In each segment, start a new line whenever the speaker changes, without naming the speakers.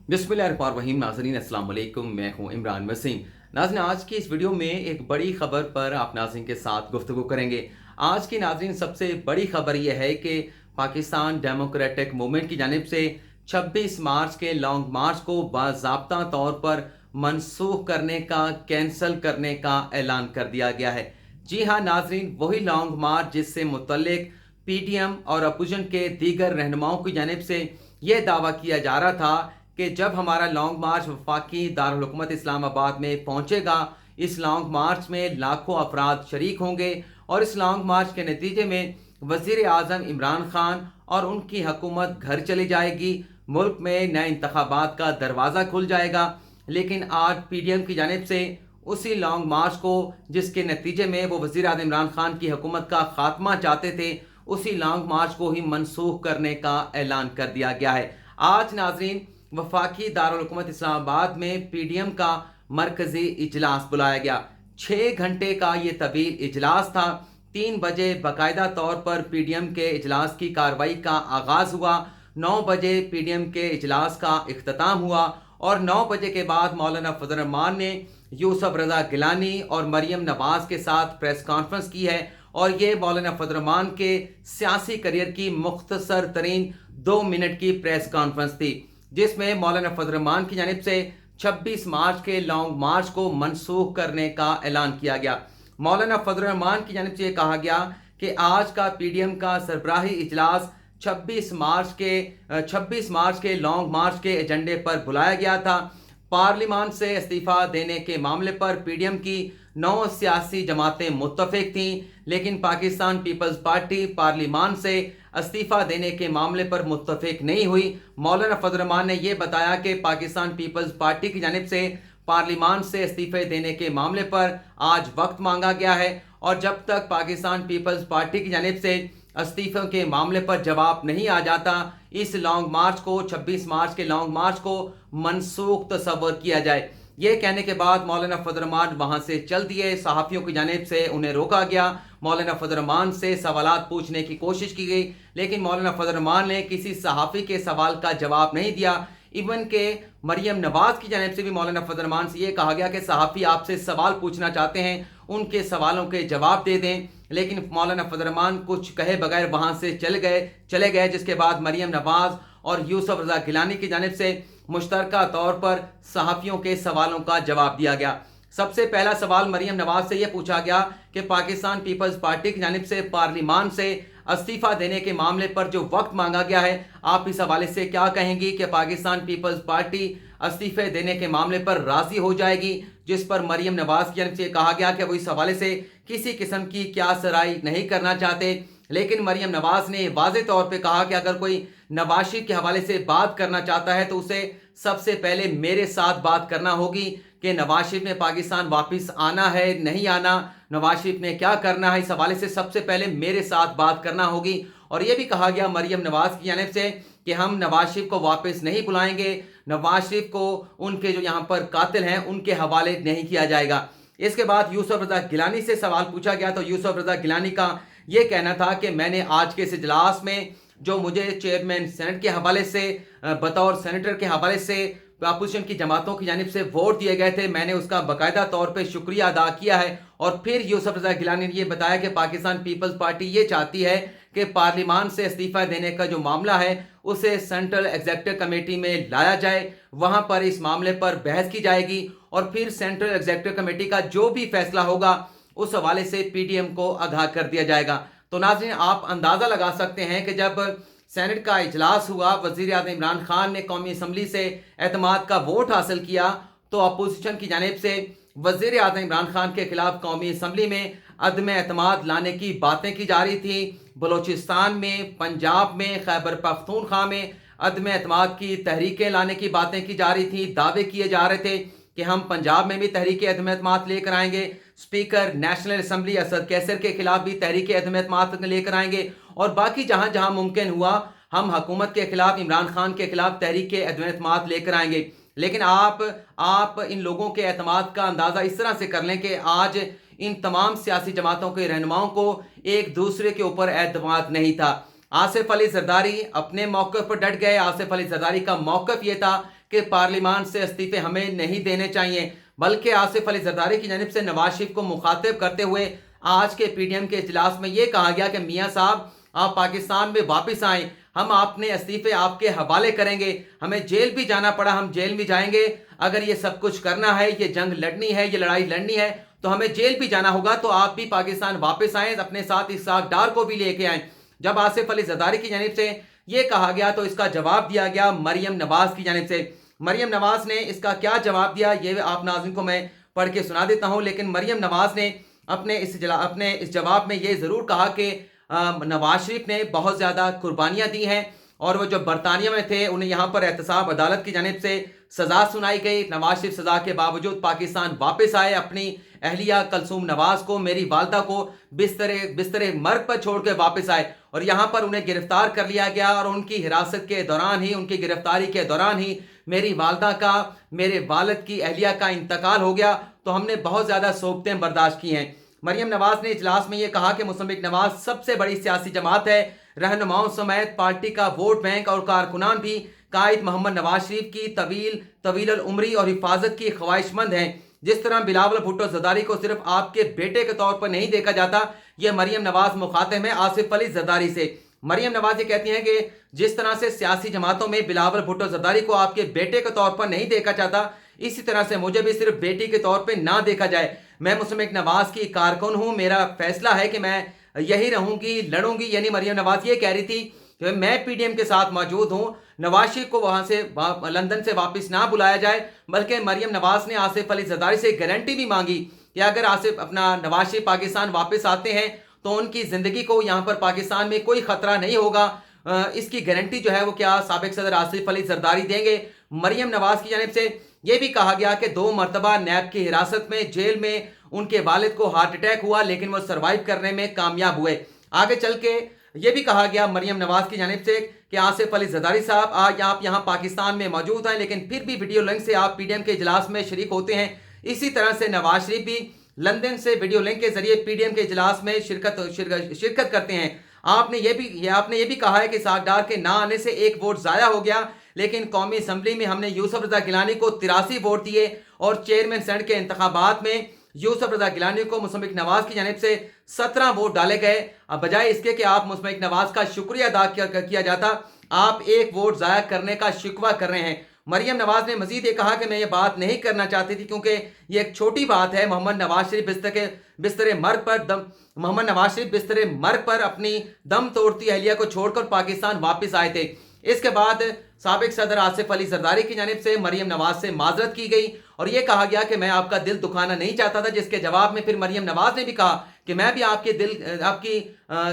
बिस्मिल्लाहिर्रहमानिर्रहीम। नाज़रीन अस्सलाम वालेकुम, मैं हूं इमरान वसीम। नाज़रीन, आज की इस वीडियो में एक बड़ी खबर पर आप नाज़रीन के साथ गुफ्तगू करेंगे। आज की नाज़रीन सबसे बड़ी खबर यह है कि पाकिस्तान डेमोक्रेटिक मूवमेंट की जानिब से 26 मार्च के लॉन्ग मार्च को बाज़ाब्ता तौर पर मनसूख करने का, कैंसल करने का ऐलान कर दिया गया है। जी हाँ नाज़रीन, वही लॉन्ग मार्च जिससे मुतल्लिक पीडीएम और अपोजिशन के दीगर रहनुमाओं की जानिब से यह दावा किया जा रहा था कि जब हमारा लॉन्ग मार्च वफाकी दारुल हुकूमत इस्लामाबाद में पहुंचेगा, इस लॉन्ग मार्च में लाखों अफराद शरीक होंगे और इस लॉन्ग मार्च के नतीजे में वज़ीर आज़म इमरान खान और उनकी हुकूमत घर चली जाएगी, मुल्क में नए इंतखाबात का दरवाज़ा खुल जाएगा। लेकिन आज पीडीएम की जानिब से उसी लॉन्ग मार्च को, जिसके नतीजे में वो वज़ीर आज़म इमरान खान की हुकूमत का खात्मा चाहते थे, उसी लॉन्ग मार्च को ही मनसूख करने का ऐलान कर दिया गया है। आज नाजरीन वफाकी दारुल हुकूमत इस्लामाबाद में पीडीएम का मरकजी इजलास बुलाया गया। 6 घंटे का ये तवील इजलास था। 3 बजे बाकायदा तौर पर पीडीएम के इजलास की कार्रवाई का आगाज हुआ। 9 बजे पीडीएम के इजलास का इख्तिताम हुआ और 9 बजे के बाद मौलाना फजल रहमान ने यूसुफ रजा गिलानी और मरियम नवाज के साथ प्रेस कॉन्फ्रेंस की है और ये मौलाना फजल रहमान के सियासी करियर की मुख्तसर तरीन 2 मिनट की प्रेस कॉन्फ्रेंस थी, जिसमें मौलाना फजल रहमान की जानिब से 26 मार्च के लॉन्ग मार्च को मनसूख करने का ऐलान किया गया। मौलाना फजल रहमान की जानिब से कहा गया कि आज का पीडीएम का सरबराही इजलास 26 मार्च के लॉन्ग मार्च के एजेंडे पर बुलाया गया था। पार्लिमान से इस्तीफा देने के मामले पर पीडीएम की 9 सियासी जमातें मुत्तफिक थीं, लेकिन पाकिस्तान पीपल्स पार्टी पार्लिमान से इस्तीफा देने के मामले पर मुत्तफिक नहीं हुई। मौलाना फजल रहमान ने यह बताया कि पाकिस्तान पीपल्स पार्टी की जानिब से पार्लिमान से इस्तीफे देने के मामले पर आज वक्त मांगा गया है और जब तक पाकिस्तान पीपल्स पार्टी की जानिब से इस्तीफों के मामले पर जवाब नहीं आ जाता, इस लॉन्ग मार्च को, 26 मार्च के लॉन्ग मार्च को मनसूख तस्वर किया जाए। ये कहने के बाद मौलाना फजल रहमान वहां से चल दिए। सहाफ़ियों की जानिब से उन्हें रोका गया। मौलाना फजल रहमान से सवालात पूछने की कोशिश की गई, लेकिन मौलाना फजल रहमान ने किसी सहाफ़ी के सवाल का जवाब नहीं दिया। इवन के मरियम नवाज की जानिब से भी मौलाना फजल रहमान से ये कहा गया कि सहाफ़ी आपसे सवाल पूछना चाहते हैं, उनके सवालों के जवाब दे दें, लेकिन मौलाना फजल रहमान कुछ कहे बगैर वहां से चले गए जिसके बाद मरियम नवाज और यूसुफ रजा गिलानी की जानिब से मुश्तरका तौर पर सहाफ़ियों के सवालों का जवाब दिया गया। सबसे पहला सवाल मरियम नवाज से यह पूछा गया कि पाकिस्तान पीपल्स पार्टी की जानिब से पार्लिमान से इस्तीफा देने के मामले पर जो वक्त मांगा गया है, आप इस हवाले से क्या कहेंगी कि पाकिस्तान पीपल्स पार्टी इस्तीफे देने के मामले पर राजी हो जाएगी? जिस पर मरियम नवाज की जानिब से कहा गया कि वो इस हवाले से किसी किस्म की क्या सराई नहीं करना चाहते, लेकिन मरियम नवाज ने वाज़े तौर पे कहा कि अगर कोई नवाज शरीफ के हवाले से बात करना चाहता है तो उसे सबसे पहले मेरे साथ बात करना होगी कि नवाज शरीफ ने पाकिस्तान वापस आना है, नहीं आना, नवाज शरीफ ने क्या करना है, इस हवाले से सबसे पहले मेरे साथ बात करना होगी। और यह भी कहा गया मरियम नवाज की जानिब से कि हम नवाज शरीफ को वापस नहीं बुलाएंगे, नवाज शरीफ को उनके जो यहाँ पर कातिल हैं उनके हवाले नहीं किया जाएगा। इसके बाद यूसुफ रजा गिलानी से सवाल पूछा गया तो यूसुफ रजा गिलानी का यह कहना था कि मैंने आज के इस इजलास में जो मुझे चेयरमैन सेनेट के हवाले से, बतौर सेनेटर के हवाले से अपोजिशन की जमातों की जानिब से वोट दिए गए थे, मैंने उसका बाकायदा तौर पे शुक्रिया अदा किया है। और फिर यूसुफ रजा गिलानी ने यह बताया कि पाकिस्तान पीपल्स पार्टी ये चाहती है कि पार्लिमान से इस्तीफा देने का जो मामला है उसे सेंट्रल एग्जीक्यूटिव कमेटी में लाया जाए, वहां पर इस मामले पर बहस की जाएगी और फिर सेंट्रल एग्जीक्यूटिव कमेटी का जो भी फैसला होगा उस हवाले से पीडीएम को आगाह कर दिया जाएगा। तो नाज़रीन, आप अंदाज़ा लगा सकते हैं कि जब सेनेट का इजलास हुआ, वज़ीर आज़म इमरान खान ने कौमी असम्बली से एतमाद का वोट हासिल किया, तो अपोजिशन की जानिब से वज़ीर आज़म इमरान खान के खिलाफ कौमी असम्बली में अदम एतमाद लाने की बातें की जा रही थी। बलोचिस्तान में, पंजाब में, खैबर पख्तूनख्वा में अदम एतमाद की तहरीकें लाने की बातें की जा रही थी। दावे किए जा रहे थे कि हम पंजाब में भी तहरीक अदम एतमाद लेकर आएंगे, speaker national assembly Asad Qaiser के खिलाफ भी तहरीक अदम एतमाद लेकर आएंगे और बाकी जहां जहां मुमकिन हुआ हम हुकूमत के खिलाफ, इमरान खान के खिलाफ तहरीक अदम एतमाद लेकर आएंगे। लेकिन आप इन लोगों के एतमाद का अंदाज़ा इस तरह से कर लें कि आज इन तमाम सियासी जमातों के रहनुमाओं को एक दूसरे के ऊपर एतमाद नहीं था। आसिफ अली जरदारी अपने मौक़िफ़ पर डट गए। आसिफ अली जरदारी का मौक़िफ़ ये था کہ पार्लियामान से इस्तीफे हमें नहीं देने चाहिए, बल्कि आसिफ अली जरदारी की जानिब से नवाज शरीफ को मुखातिब करते हुए आज के पीडीएम के इजलास में ये कहा गया कि मियाँ साहब आप पाकिस्तान में वापस आएँ, हम अपने इस्तीफे आपके हवाले करेंगे, हमें जेल भी जाना पड़ा हम जेल भी जाएंगे, अगर ये सब कुछ करना है, ये जंग लड़नी है, ये लड़ाई लड़नी है तो हमें जेल भी जाना होगा, तो आप भी पाकिस्तान वापस आएँ, अपने साथ इसहाक डार को भी लेके आएँ। जब आसिफ अली जरदारी की जानिब से ये कहा गया तो इसका जवाब दिया गया मरियम नवाज की जानिब से। मरियम नवाज ने इसका क्या जवाब दिया ये आप नाज़रीन को मैं पढ़ के सुना देता हूँ, लेकिन मरियम नवाज ने अपने इस जवाब में ये ज़रूर कहा कि नवाज शरीफ ने बहुत ज़्यादा कुर्बानियाँ दी हैं और वो जो बरतानिया में थे उन्हें यहाँ पर एहतसाब अदालत की जानिब से सज़ा सुनाई गई। नवाज शरीफ सज़ा के बावजूद पाकिस्तान वापस आए, अपनी अहलिया कलसूम नवाज को, मेरी वालदा को बिस्तरे मर्ग पर छोड़ के वापस आए और यहाँ पर उन्हें गिरफ्तार कर लिया गया और उनकी हिरासत के दौरान ही, उनकी गिरफ्तारी के दौरान ही मेरी वालदा का, मेरे वालिद की अहलिया का इंतकाल हो गया, तो हमने बहुत ज़्यादा सोबतें बर्दाश्त की हैं। मरियम नवाज ने इजलास में ये कहा कि मुस्लिम लीग नवाज सबसे बड़ी सियासी जमात है, रहनुमाओं समेत पार्टी का वोट बैंक और कारकुनान भी कायद मोहम्मद नवाज शरीफ की तवील उम्री और हिफाजत की ख्वाहिशमंद हैं। जिस तरह बिलावल भुट्टो जरदारी को सिर्फ आपके बेटे के तौर पर नहीं देखा जाता, ये मरियम नवाज मुखातिब है आसिफ अली जरदारी से। मरियम नवाज ये कहती हैं कि जिस तरह से सियासी जमातों में बिलावल भुट्टो जरदारी को आपके बेटे के तौर पर नहीं देखा जाता, इसी तरह से मुझे भी सिर्फ बेटी के तौर पर ना देखा जाए। मैं मुस्लिम लीग नवाज की कारकुन हूँ, मेरा फैसला है कि मैं यही रहूंगी, लड़ूंगी। यानी मरियम नवाज ये कह रही थी कि मैं पीडीएम के साथ मौजूद हूँ, नवाज शरीफ को वहाँ से लंदन से वापस ना बुलाया जाए, बल्कि मरियम नवाज ने आसिफ अली जरदारी से गारंटी भी मांगी कि अगर नवाज शरीफ पाकिस्तान वापस आते हैं तो उनकी ज़िंदगी को यहाँ पर पाकिस्तान में कोई ख़तरा नहीं होगा। इसकी गारंटी जो है वो क्या साबिक सदर आसिफ अली जरदारी देंगे। मरियम नवाज की जानिब से ये भी कहा गया कि 2 मरतबा नैब की हिरासत में जेल में उनके वालिद को हार्ट अटैक हुआ, लेकिन वो सर्वाइव करने में कामयाब हुए। आगे चल के ये भी कहा गया मरियम नवाज की जानिब से कि आसिफ अली जरदारी साहब आज आप यहाँ पाकिस्तान में मौजूद हैं, लेकिन फिर भी वीडियो लिंक से आप पीडीएम के इजलास में शरीक होते हैं। इसी तरह से नवाज शरीफ भी लंदन से वीडियो लिंक के जरिए पीडीएम के इजलास में शिरकत करते हैं। आपने ये भी कहा है कि इसहाक डार के ना आने से एक वोट ज़ाया हो गया, लेकिन कौमी असम्बली में हमने यूसुफ रज़ा गिलानी को 83 वोट दिए और चेयरमैन सेनेट के इंतखाबात में यूसुफ रज़ा गिलानी को मुस्लिम लीग नवाज की जानिब से 17 वोट डाले गए। अब बजाय इसके कि आप मुस्लिम लीग नवाज का शुक्रिया अदा किया जाता, आप एक वोट ज़ाया करने का शिकवा कर रहे हैं। मरियम नवाज ने मजीद ये कहा कि मैं ये बात नहीं करना चाहती थी क्योंकि ये एक छोटी बात है। मोहम्मद नवाज शरीफ बिस्तरे मर्ग पर अपनी दम तोड़ती अहलिया को छोड़कर पाकिस्तान वापस आए थे। इसके बाद साबिक सदर आसिफ अली जरदारी की जानिब से मरियम नवाज से माजरत की गई और ये कहा गया कि मैं आपका दिल दुखाना नहीं चाहता था, जिसके जवाब में फिर मरियम नवाज ने भी कहा कि मैं भी आपकी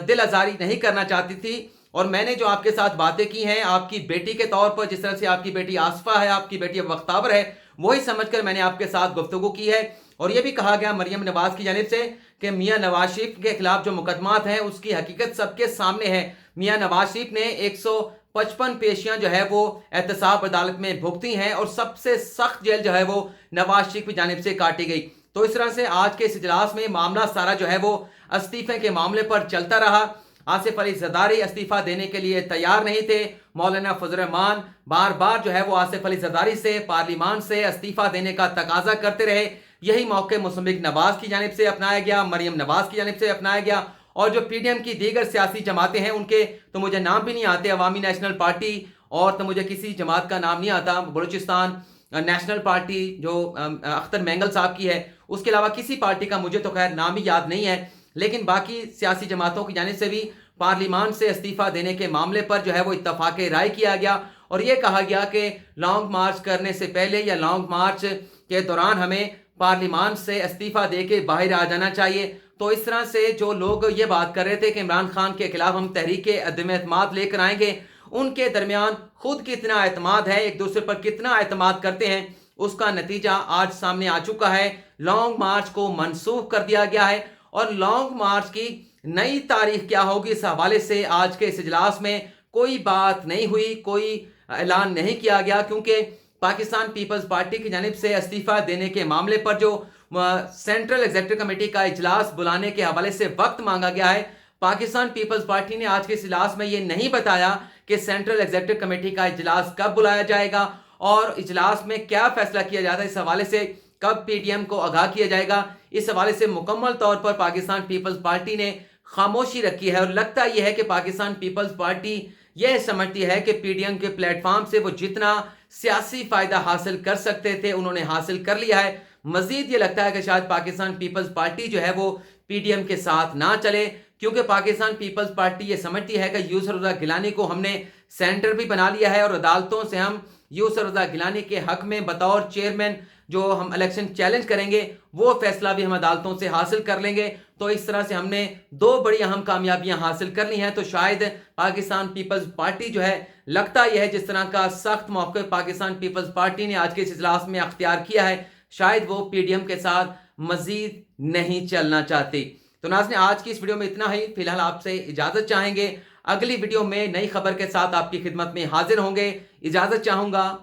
दिल आज़ारी नहीं करना चाहती थी और मैंने जो आपके साथ बातें की हैं आपकी बेटी के तौर पर, जिस तरह से आपकी बेटी आसफा है, आपकी बेटी बख्तावर है, वही समझकर मैंने आपके साथ गुफ्तगू की है। और ये भी कहा गया मरियम नवाज की जानिब से कि मियाँ नवाज शरीफ के खिलाफ जो मुकदमात हैं उसकी हकीकत सबके सामने है। मियाँ नवाज शरीफ ने 155 पेशियां जो है वो एहतसाब अदालत में भुगती हैं और सबसे सख्त जेल जो है वो नवाज शरीफ की जानिब से काटी गई। तो इस तरह से आज के इस इजलास में मामला सारा जो है वो इस्तीफे के मामले पर चलता रहा। आसिफ अली जरदारी इस्तीफा देने के लिए तैयार नहीं थे। मौलाना फजल रहमान बार बार जो है वो आसिफ अली जरदारी से पार्लियामान से इस्तीफा देने का तकाजा करते रहे। यही मौके मुस्लिम लीग नवाज की जानिब से अपनाया गया, मरियम नवाज की जानिब से अपनाया गया और जो पीडीएम की दीगर सियासी जमातें हैं उनके तो मुझे नाम भी नहीं आते। अवामी नेशनल पार्टी और तो मुझे किसी जमात का नाम नहीं आता, बलूचिस्तान नेशनल पार्टी जो अख्तर मैंगल साहब की है, उसके अलावा किसी पार्टी का मुझे तो खैर नाम ही याद नहीं है। लेकिन बाकी सियासी जमातों की जानिब से भी पार्लियामान से इस्तीफा देने के मामले पर जो है वो इत्तफाक राय किया गया और ये कहा गया कि लॉन्ग मार्च करने से पहले या लॉन्ग मार्च के दौरान हमें पार्लियामान से इस्तीफा दे के बाहर आ जाना चाहिए। तो इस तरह से जो लोग ये बात कर रहे थे कि इमरान खान के खिलाफ हम तहरीक अदम एतमाद लेकर आएंगे, उनके दरमियान खुद कितना एतमाद है, एक दूसरे पर कितना एतमाद करते हैं, उसका नतीजा आज सामने आ चुका है। लॉन्ग मार्च को मनसूख कर दिया गया है और लॉन्ग मार्च की नई तारीख क्या होगी इस हवाले से आज के इस इजलास में कोई बात नहीं हुई, कोई ऐलान नहीं किया गया, क्योंकि पाकिस्तान पीपल्स पार्टी की जानिब से इस्तीफा देने के मामले पर जो सेंट्रल एग्जीक्यूटिव कमेटी का इजलास बुलाने के हवाले से वक्त मांगा गया है, पाकिस्तान पीपल्स पार्टी ने आज के इजलास में ये नहीं बताया कि सेंट्रल एग्जीक्यूटिव कमेटी का इजलास कब बुलाया जाएगा और इजलास में क्या फैसला किया जाता है, इस हवाले से कब पीडीएम को आगाह किया जाएगा, इस हवाले से मुकम्मल तौर पर पाकिस्तान पीपल्स पार्टी ने खामोशी रखी है। और लगता यह है कि पाकिस्तान पीपल्स पार्टी यह समझती है कि पीडीएम के प्लेटफॉर्म से वो जितना सियासी फायदा हासिल कर सकते थे उन्होंने हासिल कर लिया है। मजीद ये लगता है कि शायद पाकिस्तान पीपल्स पार्टी जो है वो पीडीएम के साथ ना चले, क्योंकि पाकिस्तान पीपल्स पार्टी ये समझती है कि यूसुफ रज़ा गिलानी को हमने सेंटर भी बना लिया है और अदालतों से हम यूसुफ रज़ा गिलानी के हक में बतौर चेयरमैन जो हम इलेक्शन चैलेंज करेंगे वो फैसला भी हम अदालतों से हासिल कर लेंगे। तो इस तरह से हमने दो बड़ी अहम कामयाबियां हासिल कर ली हैं। तो शायद पाकिस्तान पीपल्स पार्टी जो है, लगता यह है जिस तरह का सख्त मौक़िफ़ पाकिस्तान पीपल्स पार्टी ने आज के इस इजलास में अख्तियार किया है, शायद वो पीडीएम के साथ मजीद नहीं चलना चाहती। तो नाज़रीन, आज की इस वीडियो में इतना ही। फिलहाल आपसे इजाज़त चाहेंगे। अगली वीडियो में नई खबर के साथ आपकी खिदमत में हाजिर होंगे। इजाज़त चाहूँगा।